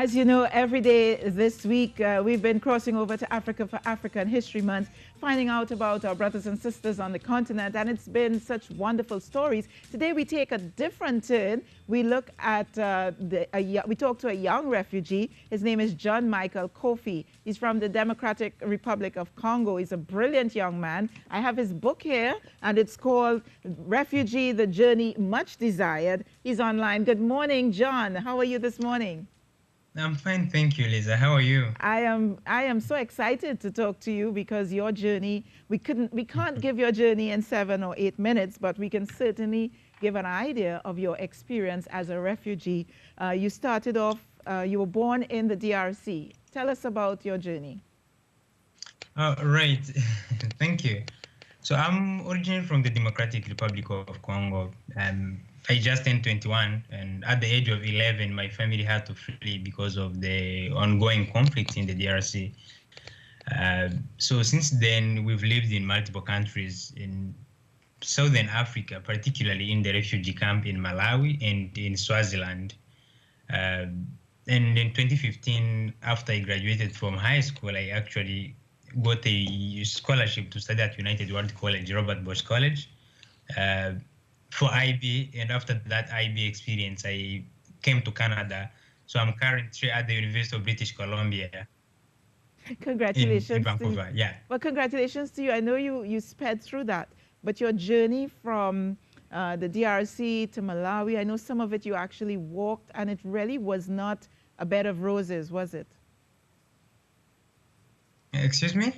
As you know, every day this week, we've been crossing over to Africa for African History Month, finding out about our brothers and sisters on the continent, and it's been such wonderful stories. Today, we take a different turn. We look at, we talk to a young refugee. His name is John Michael Koffi. He's from the Democratic Republic of Congo. He's a brilliant young man. I have his book here, and it's called Refugee, the Journey Much Desired. He's online. Good morning, John. How are you this morning? I'm fine, thank you, Lisa. How are you? I am so excited to talk to you because your journey, we can't give your journey in 7 or 8 minutes, but we can certainly give an idea of your experience as a refugee. You started off, you were born in the DRC. Tell us about your journey. Right, thank you. So I'm originally from the Democratic Republic of Congo. I just turned 21, and at the age of 11, my family had to flee because of the ongoing conflict in the DRC. So since then, we've lived in multiple countries in Southern Africa, particularly in the refugee camp in Malawi and in Swaziland. And in 2015, after I graduated from high school, I actually got a scholarship to study at United World College, Robert Bosch College. For IB, and after that IB experience, I came to Canada. So I'm currently at the University of British Columbia. Congratulations in Vancouver, yeah. Well, congratulations to you. I know you sped through that, but your journey from the DRC to Malawi, I know some of it you actually walked, and it really was not a bed of roses, was it? Excuse me?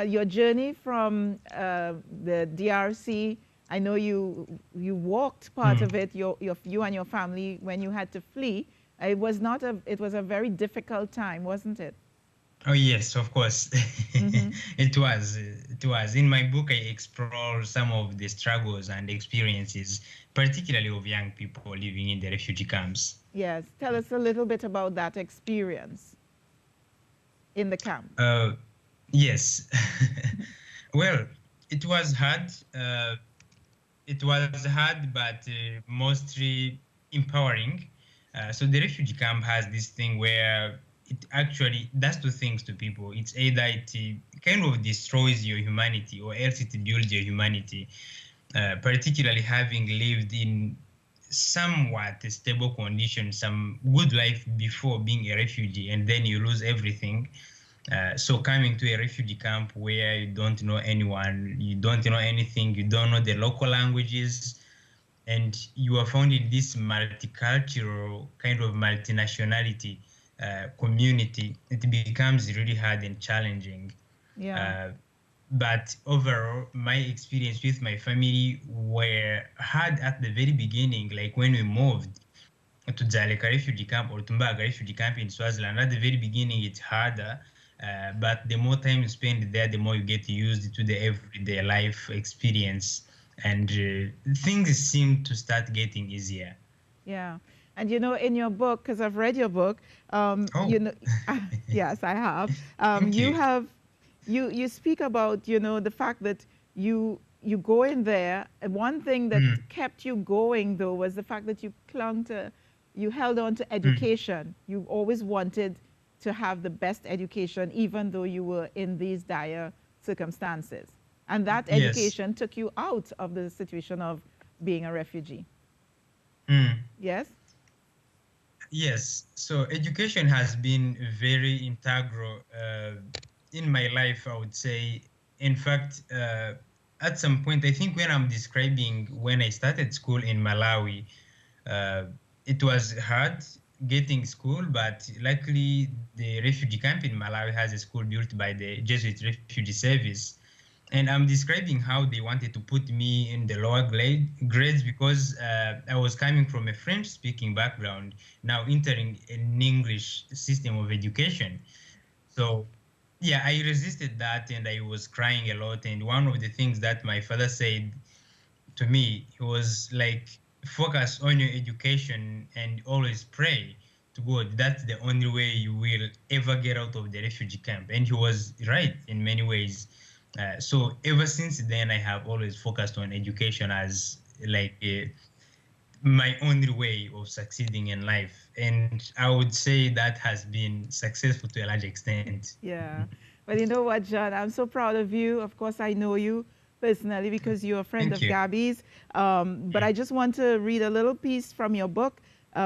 Your journey from the DRC, I know you walked part of it, you and your family, when you had to flee. It was a very difficult time, wasn't it? Oh yes, of course. It was. In my book, I explore some of the struggles and experiences, particularly of young people living in the refugee camps. Yes, tell us a little bit about that experience in the camp. Yes. Well, it was hard. It was hard, but mostly empowering. So the refugee camp has this thing where it actually does two things to people. It's either it kind of destroys your humanity, or else it builds your humanity, particularly having lived in somewhat stable conditions, some good life before being a refugee, and then you lose everything. So coming to a refugee camp where you don't know anyone, you don't know anything, you don't know the local languages, and you are found in this multicultural kind of multinationality community, it becomes really hard and challenging. Yeah. But overall, my experience with my family were hard at the very beginning, like when we moved to Dzaleka refugee camp or Tumbaga refugee camp in Swaziland. At the very beginning, it's harder. But the more time you spend there, the more you get used to the everyday life experience, and things seem to start getting easier. Yeah. And you know, in your book, because I've read your book, you know, yes, I have. You speak about, you know, the fact that you go in there. And one thing that kept you going, though, was the fact that you held on to education. You always wanted to have the best education, even though you were in these dire circumstances. And that education took you out of the situation of being a refugee. Yes? Yes. So education has been very integral in my life, I would say. In fact, at some point, I think when I'm describing when I started school in Malawi, it was hard getting school, but luckily the refugee camp in Malawi has a school built by the Jesuit Refugee Service. And I'm describing how they wanted to put me in the lower grades because I was coming from a French-speaking background, now entering an English system of education. So yeah, I resisted that and I was crying a lot. And one of the things that my father said to me, he was like, focus on your education and always pray to God. That's the only way you will ever get out of the refugee camp. And he was right in many ways. So ever since then, I have always focused on education as like my only way of succeeding in life. And I would say that has been successful to a large extent. Yeah. But you know what, John? I'm so proud of you. Of course, I know you personally because you're a friend Thank of you. Gabby's. But I just want to read a little piece from your book.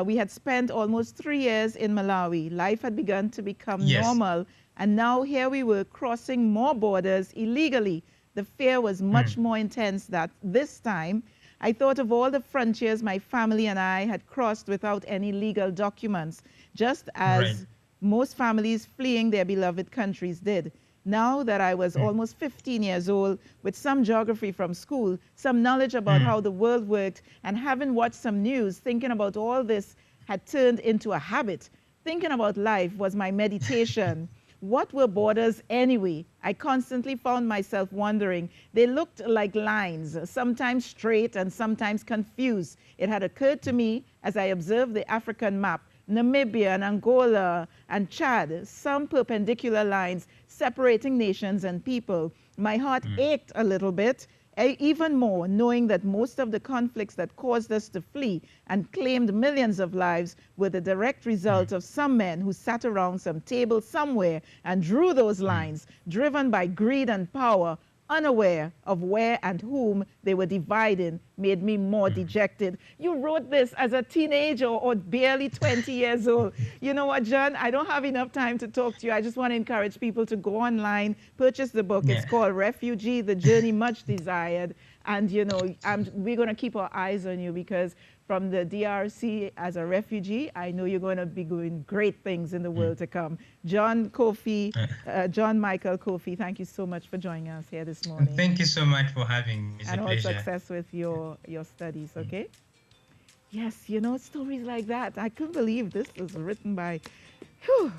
We had spent almost 3 years in Malawi. Life had begun to become Yes. normal. And now here we were crossing more borders illegally. The fear was much Mm. more intense that this time. I thought of all the frontiers my family and I had crossed without any legal documents, just Right. as most families fleeing their beloved countries did. Now that I was Mm. almost 15 years old, with some geography from school, some knowledge about Mm. how the world worked, and having watched some news, thinking about all this had turned into a habit. Thinking about life was my meditation. What were borders anyway? I constantly found myself wondering. They looked like lines, sometimes straight and sometimes confused. It had occurred to me as I observed the African map, Namibia and Angola and Chad, some perpendicular lines separating nations and people. My heart Mm. ached a little bit, even more, knowing that most of the conflicts that caused us to flee and claimed millions of lives were the direct Mm. result of some men who sat around some table somewhere and drew those Mm. lines, driven by greed and power, unaware of where and whom they were dividing, made me more Mm. dejected. You wrote this as a teenager or barely 20 years old. You know what, John? I don't have enough time to talk to you. I just want to encourage people to go online, purchase the book. It's Yeah. called Refugee, The Journey Much Desired. And, you know, we're going to keep our eyes on you because from the DRC as a refugee, I know you're going to be doing great things in the Mm. world to come. John Koffi, Uh, John Michael Koffi, thank you so much for joining us here this morning. Thank you so much for having me. It's a And all pleasure. success with your studies, Mm. okay? Yes, you know, stories like that. I couldn't believe this was written by, whew,